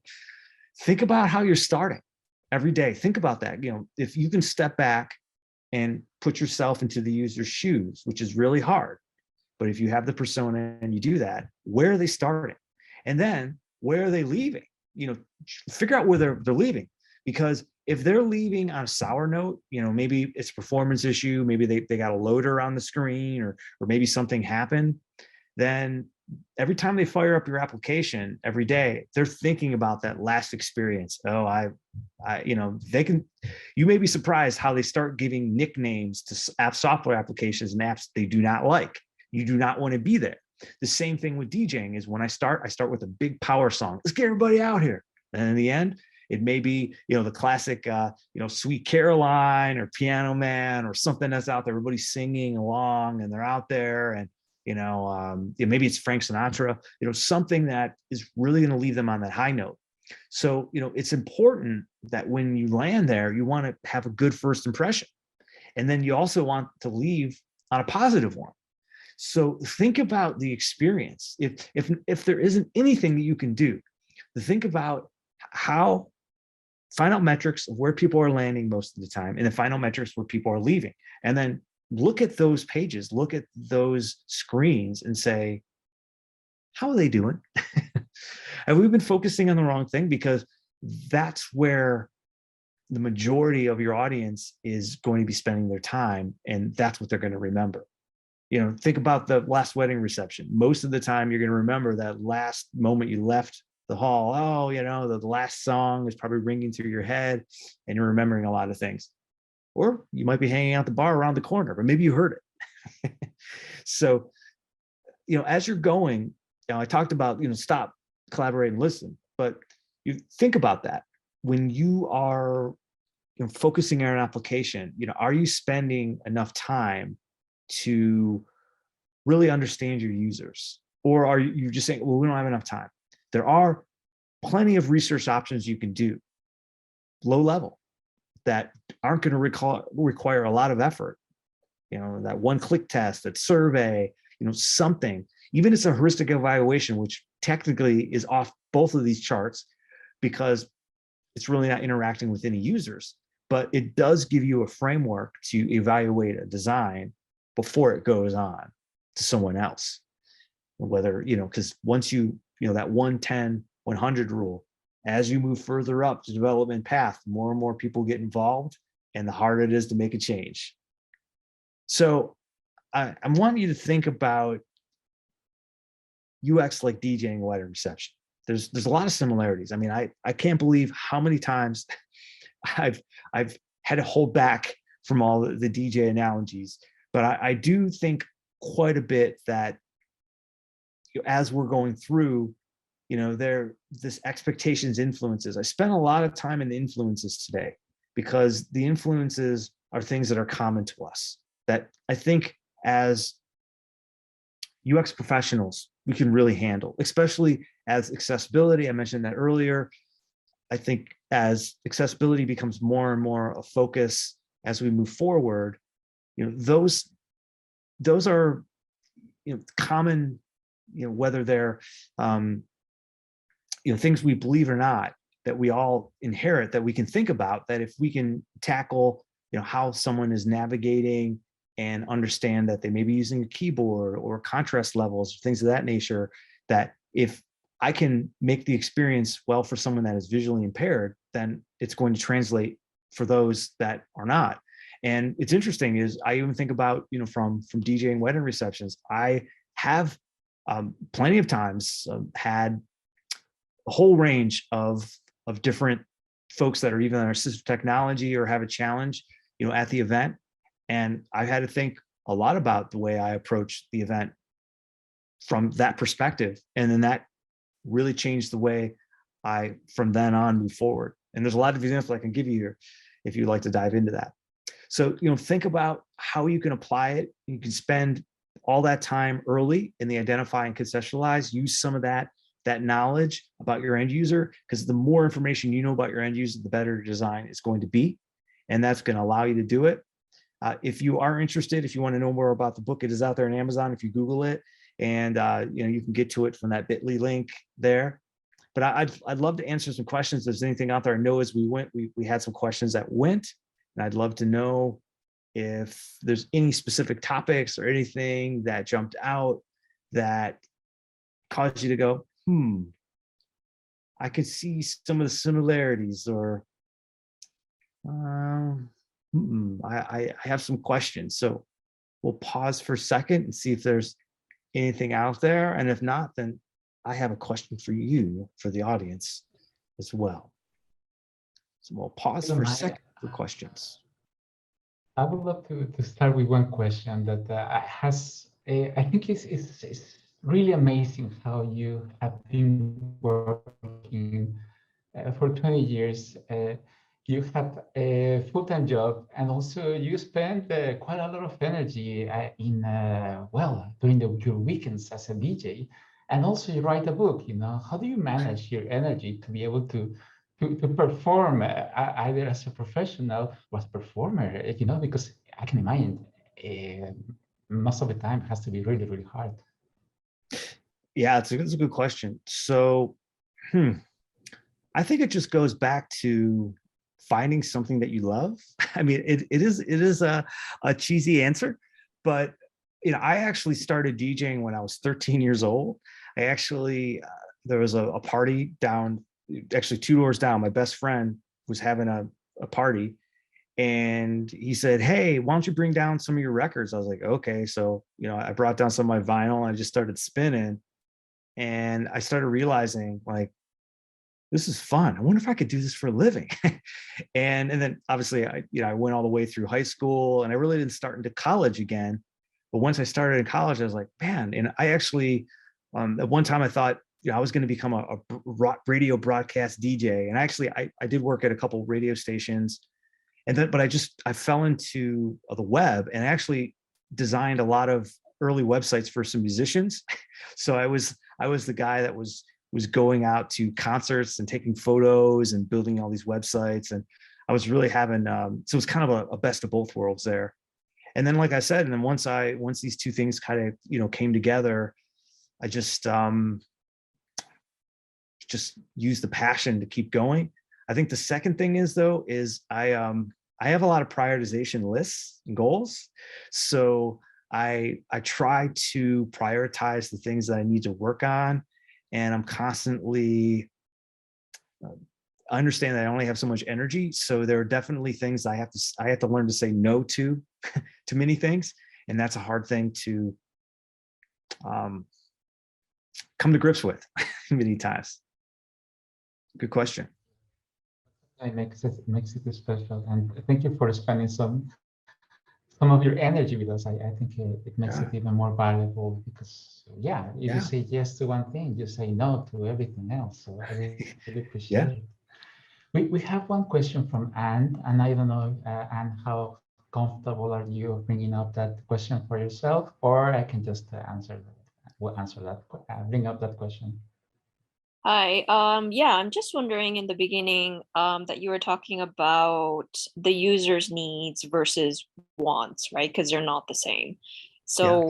Think about how you're starting every day. Think about that. If you can step back and put yourself into the user's shoes, which is really hard, but if you have the persona and you do that, where are they starting? And then where are they leaving? Figure out where they're leaving, because if they're leaving on a sour note, maybe it's a performance issue, maybe they got a loader on the screen, or maybe something happened, then every time they fire up your application every day, they're thinking about that last experience. Oh, you may be surprised how they start giving nicknames to software applications and apps they do not like. You do not want to be there. The same thing with DJing is when I start with a big power song. Let's get everybody out here. And in the end, it may be, the classic, Sweet Caroline or Piano Man or something that's out there. Everybody's singing along and they're out there, and, maybe it's Frank Sinatra, something that is really going to leave them on that high note. So, it's important that when you land there, you want to have a good first impression. And then you also want to leave on a positive one. So think about the experience. If there isn't anything that you can do, think about how find out metrics of where people are landing most of the time, and then find out metrics where people are leaving. And then look at those pages, look at those screens and say, how are they doing? Have we been focusing on the wrong thing? Because that's where the majority of your audience is going to be spending their time, and that's what they're going to remember. Think about the last wedding reception. Most of the time, you're going to remember that last moment you left the hall. Oh, the last song is probably ringing through your head, and you're remembering a lot of things. Or you might be hanging out the bar around the corner, but maybe you heard it. So, as you're going, I talked about, stop, collaborate, and listen. But you think about that when you are focusing on an application. Are you spending enough time to really understand your users, or are you just saying, well, we don't have enough time? There are plenty of research options you can do, low level, that aren't going to require a lot of effort. That one-click test, that survey, something. Even it's a heuristic evaluation, which technically is off both of these charts because it's really not interacting with any users, but it does give you a framework to evaluate a design before it goes on to someone else. Whether, because once that 110, 100 rule, as you move further up the development path, more and more people get involved, and the harder it is to make a change. So I want you to think about UX like DJing wedding reception. There's a lot of similarities. I mean, I can't believe how many times I've had to hold back from all the DJ analogies, but I do think quite a bit that as we're going through, this expectations influences. I spent a lot of time in the influences today because the influences are things that are common to us that I think as UX professionals, we can really handle, especially as accessibility. I mentioned that earlier. I think as accessibility becomes more and more a focus as we move forward, those are, common, whether they're, things we believe or not, that we all inherit, that we can think about, that if we can tackle, how someone is navigating and understand that they may be using a keyboard or contrast levels, things of that nature, that if I can make the experience well for someone that is visually impaired, then it's going to translate for those that are not. And it's interesting is I even think about, from DJing wedding receptions, I have plenty of times had a whole range of different folks that are even on assistive technology or have a challenge, at the event. And I've had to think a lot about the way I approach the event from that perspective. And then that really changed the way I, from then on, move forward. And there's a lot of examples I can give you here if you'd like to dive into that. So, think about how you can apply it. You can spend all that time early in the identify and conceptualize, use some of that knowledge about your end user, because the more information you know about your end user, the better your design is going to be. And that's going to allow you to do it. If you are interested, if you want to know more about the book, it is out there on Amazon if you Google it, and you can get to it from that bit.ly link there. But I'd love to answer some questions. If there's anything out there, I know as we went, we had some questions that went, and I'd love to know if there's any specific topics or anything that jumped out that caused you to go, I could see some of the similarities, or I have some questions. So we'll pause for a second and see if there's anything out there. And if not, then I have a question for you, for the audience as well. So we'll pause for a second for questions. I would love to start with one question that I think it's really amazing how you have been working for 20 years. You have a full-time job, and also you spend quite a lot of energy during your weekends as a DJ, and also you write a book. How do you manage your energy to be able to perform either as a professional or as a performer? Because I can imagine most of the time it has to be really, really hard. Yeah, it's a good question. So, I think it just goes back to finding something that you love. I mean, it is a cheesy answer, but I actually started DJing when I was 13 years old. I actually there was a party down, actually 2 doors down. My best friend was having a party, and he said, "Hey, why don't you bring down some of your records?" I was like, "Okay." So I brought down some of my vinyl, and I just started spinning, and I started realizing, like, this is fun. I wonder if I could do this for a living. and then obviously I went all the way through high school, and I really didn't start into college again. But once I started in college, I was like, man, and I actually, at one time I thought, I was going to become a radio broadcast DJ. And actually I did work at a couple radio stations, but I fell into the web, and actually designed a lot of early websites for some musicians. So I was the guy that was going out to concerts and taking photos and building all these websites. And I was really having, so it was kind of a best of both worlds there. And then, like I said, and then once these two things kind of, came together, I just used the passion to keep going. I think the second thing is I have a lot of prioritization lists and goals. So I try to prioritize the things that I need to work on. And I'm constantly understand that I only have so much energy. So there are definitely things I have to learn to say no to many things. And that's a hard thing to come to grips with many times. Good question. It makes it special. And thank you for spending some of your energy with us. I think it makes it even more valuable, because if you say yes to one thing, you say no to everything else. So I really appreciate it. We have one question from Anne, and I don't know, Anne, how comfortable are you bringing up that question for yourself, or I can just bring up that question. Hi. I'm just wondering, in the beginning, that you were talking about the user's needs versus wants, right? Because they're not the same. So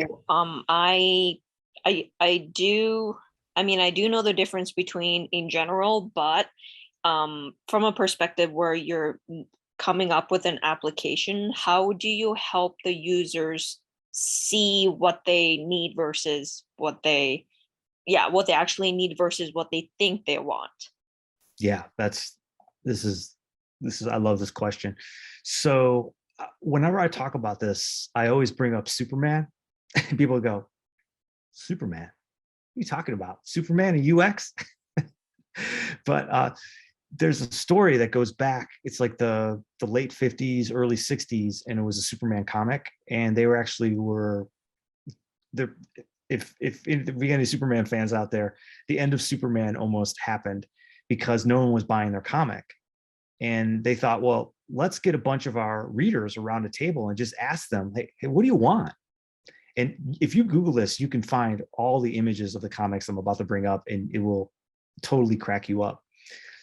I do know the difference between in general, but from a perspective where you're coming up with an application, how do you help the users see what they need versus what they actually need versus what they think they want? Yeah, this is I love this question. So whenever I talk about this, I always bring up Superman. People go, Superman? What are you talking about? Superman and UX? But there's a story that goes back. It's like the late 50s, early 60s, and it was a Superman comic. And they were there. If we got any Superman fans out there, the end of Superman almost happened because no one was buying their comic. And they thought, well, let's get a bunch of our readers around a table and just ask them, hey, what do you want? And if you Google this, you can find all the images of the comics I'm about to bring up, and it will totally crack you up.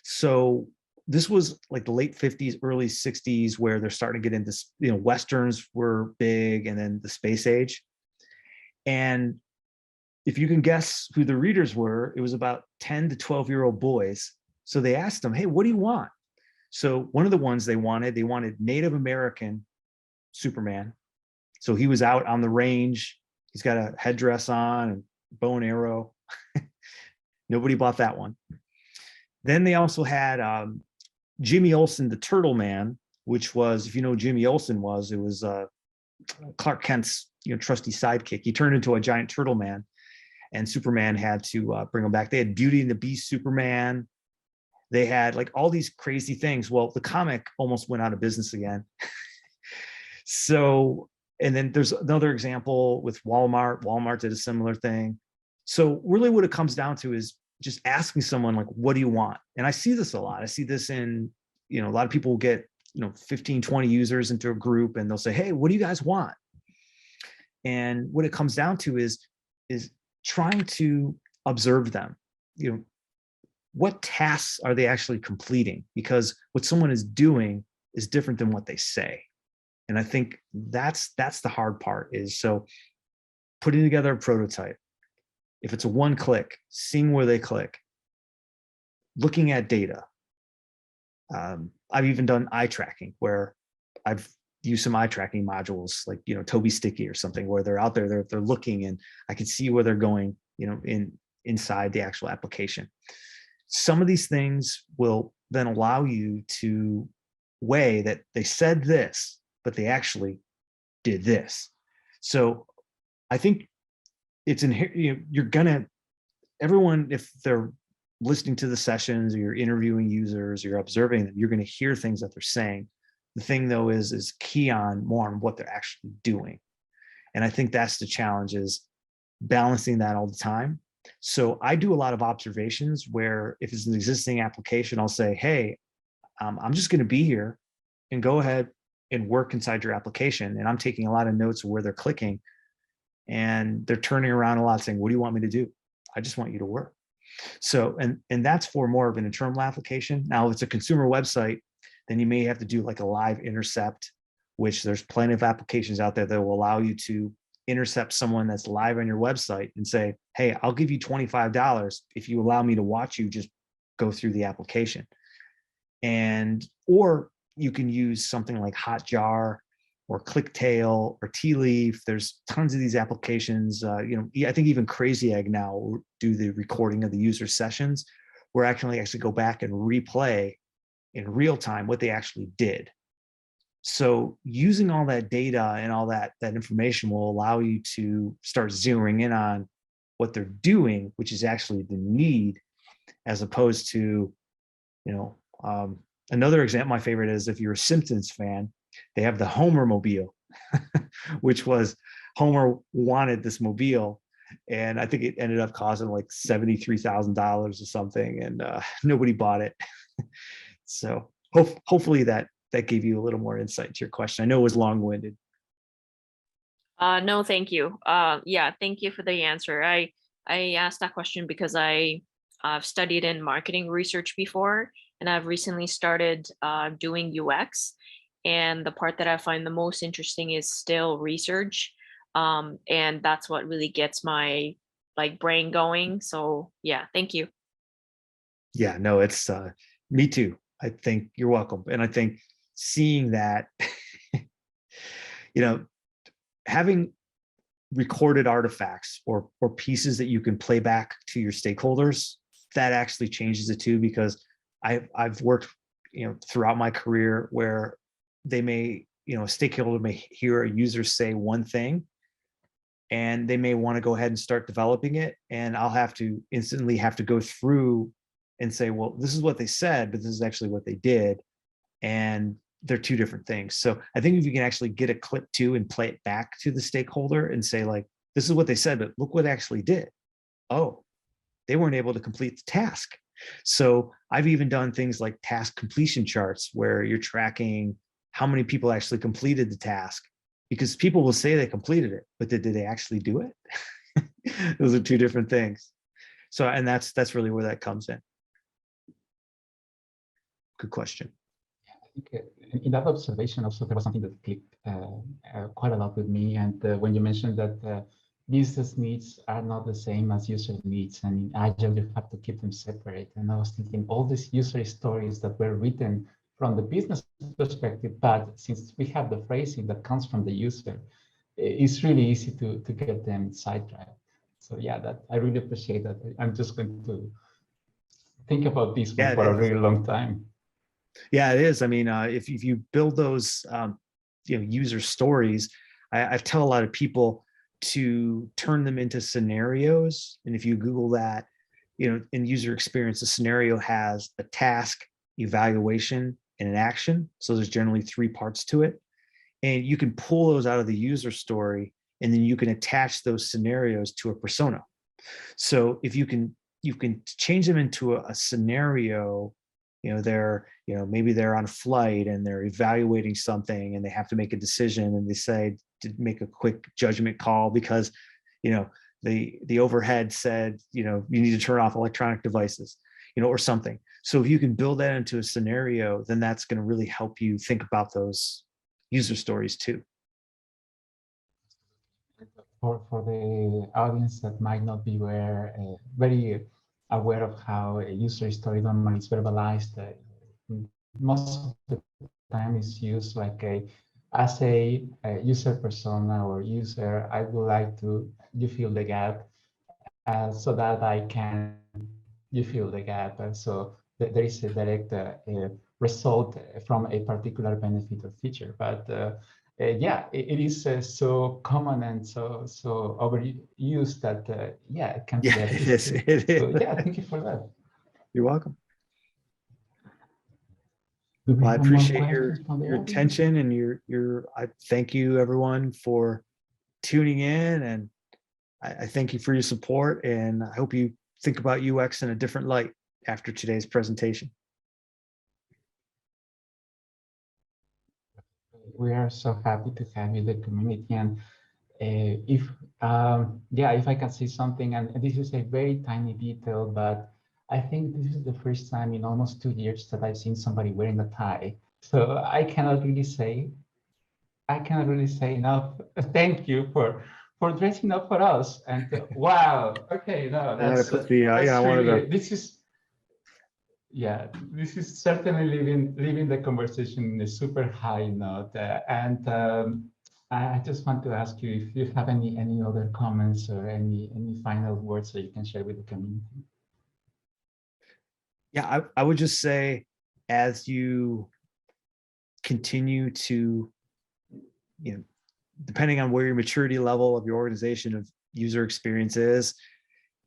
So this was like the late 50s, early 60s, where they're starting to get into, Westerns were big, and then the space age. And if you can guess who the readers were, it was about 10 to 12-year-old boys. So they asked them, hey, what do you want? So one of the ones they wanted Native American Superman. So he was out on the range. He's got a headdress on and bow and arrow. Nobody bought that one. Then they also had Jimmy Olsen, the Turtle Man, which was, if you know who Jimmy Olsen was, it was Clark Kent's trusty sidekick. He turned into a giant turtle man, and Superman had to bring him back. They had Beauty and the Beast Superman. They had like all these crazy things. Well, the comic almost went out of business again. So, and then there's another example with Walmart. Walmart did a similar thing. So really what it comes down to is just asking someone, like, what do you want? And I see this a lot. I see this in, a lot of people will get, 15, 20 users into a group, and they'll say, hey, what do you guys want? And what it comes down to is trying to observe them. What tasks are they actually completing? Because what someone is doing is different than what they say. And I think that's the hard part, is so putting together a prototype. If it's a one click, seeing where they click, looking at data. I've even done eye tracking, where I've used some eye tracking modules like, Toby Sticky or something, where they're out there, they're looking, and I can see where they're going, inside the actual application. Some of these things will then allow you to weigh that they said this, but they actually did this. So I think it's inherent, everyone, if they're listening to the sessions, or you're interviewing users, or you're observing them, you're going to hear things that they're saying. The thing though is key on more on what they're actually doing. And I think that's the challenge, is balancing that all the time. So I do a lot of observations where if it's an existing application, I'll say, hey, I'm just going to be here and go ahead and work inside your application. And I'm taking a lot of notes of where they're clicking, and they're turning around a lot saying, what do you want me to do? I just want you to work. So, and that's for more of an internal application. Now, if it's a consumer website, then you may have to do like a live intercept, which there's plenty of applications out there that will allow you to intercept someone that's live on your website and say, hey, I'll give you $25 if you allow me to watch you just go through the application. Or you can use something like Hotjar or ClickTail or Tea Leaf. There's tons of these applications. I think even Crazy Egg now will do the recording of the user sessions, where I can actually go back and replay in real time what they actually did. So using all that data and all that information will allow you to start zeroing in on what they're doing, which is actually the need, as opposed to, another example, my favorite is, if you're a Simpsons fan, they have the Homer mobile, which was Homer wanted this mobile. And I think it ended up costing like $73,000 or something, and nobody bought it. So hopefully that gave you a little more insight to your question. I know it was long-winded. No, thank you. Thank you for the answer. I asked that question because I've studied in marketing research before, and I've recently started doing UX. And the part that I find the most interesting is still research. And that's what really gets my brain going. So yeah, thank you. Yeah, no, it's me too. I think you're welcome. And I think seeing that, having recorded artifacts or pieces that you can play back to your stakeholders, that actually changes it too, because I've worked, throughout my career where they may, a stakeholder may hear a user say one thing and they may want to go ahead and start developing it. And I'll have to instantly have to go through and say, well, this is what they said, but this is actually what they did. And they're two different things. So I think if you can actually get a clip too and play it back to the stakeholder and say, like, this is what they said, but look what they actually did. Oh, they weren't able to complete the task. So I've even done things like task completion charts where you're tracking how many people actually completed the task, because people will say they completed it, but did they actually do it? Those are two different things. So, and that's really where that comes in. Good question. I think in that observation also there was something that clicked quite a lot with me. And when you mentioned that business needs are not the same as user needs, and in Agile you have to keep them separate. And I was thinking all these user stories that were written from the business perspective, but since we have the phrasing that comes from the user, it's really easy to get them sidetracked. So yeah, that I really appreciate that. I'm just going to think about this one for a really long time. Yeah, it is. I mean, if you build those, user stories, I tell a lot of people to turn them into scenarios. And if you Google that, in user experience, a scenario has a task, evaluation, and an action. So there's generally 3 parts to it. And you can pull those out of the user story, and then you can attach those scenarios to a persona. So if you can change them into a scenario. Maybe they're on a flight and they're evaluating something and they have to make a decision and they say to make a quick judgment call because, the overhead said, you need to turn off electronic devices, or something. So if you can build that into a scenario, then that's going to really help you think about those user stories too. For the audience that might not be very aware of how a user story normally is verbalized, most of the time is used like as a user persona or user. I would like you fill the gap so that I can you fill the gap. So there is a direct result from a particular benefit or feature, but yeah, it is so common and so overused that it can be. Yeah, it is. It is. So yeah, thank you for that. You're welcome. Well, I appreciate your attention and I thank you everyone for tuning in, and I thank you for your support, and I hope you think about UX in a different light after today's presentation. We are so happy to have you, the community, and if I can say something, and this is a very tiny detail, but I think this is the first time in almost 2 years that I've seen somebody wearing a tie. So I cannot really say enough. Thank you for dressing up for us. And wow, okay, no, that's really, this is certainly leaving the conversation in a super high note. I just want to ask you if you have any other comments or any final words that you can share with the community. Yeah, I would just say, as you continue to, depending on where your maturity level of your organization of user experience is,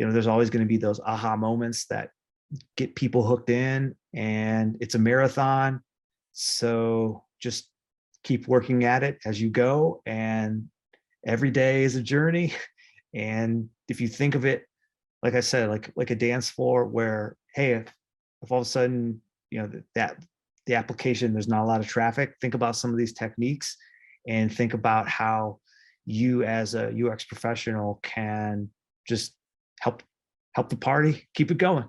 there's always going to be those aha moments that get people hooked in, and it's a marathon. So just keep working at it as you go, and every day is a journey. And if you think of it, like I said, like a dance floor where, hey, if all of a sudden, that the application, there's not a lot of traffic, think about some of these techniques and think about how you as a UX professional can just help the party keep it going.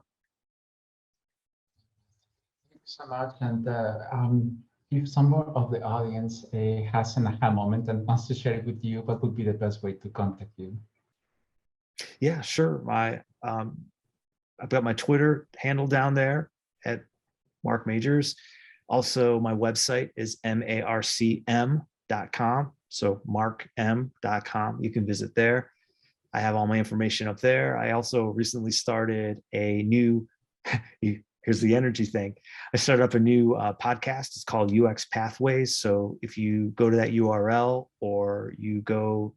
Thank you so much. And if some more of the audience has an aha moment and wants to share it with you, what would be the best way to contact you? Yeah, sure. I've got my Twitter handle down there at Marc Majers. Also, my website is marcm.com. So marcm.com. You can visit there. I have all my information up there. I also recently started a new, here's the energy thing. I started up a new podcast. It's called UX Pathways. So if you go to that URL or you go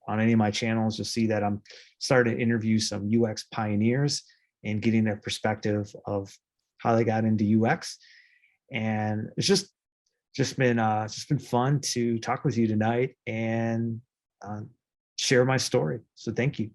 on any of my channels, you'll see that I'm starting to interview some UX pioneers and getting their perspective of how they got into UX. And it's just been fun to talk with you tonight and share my story. So thank you.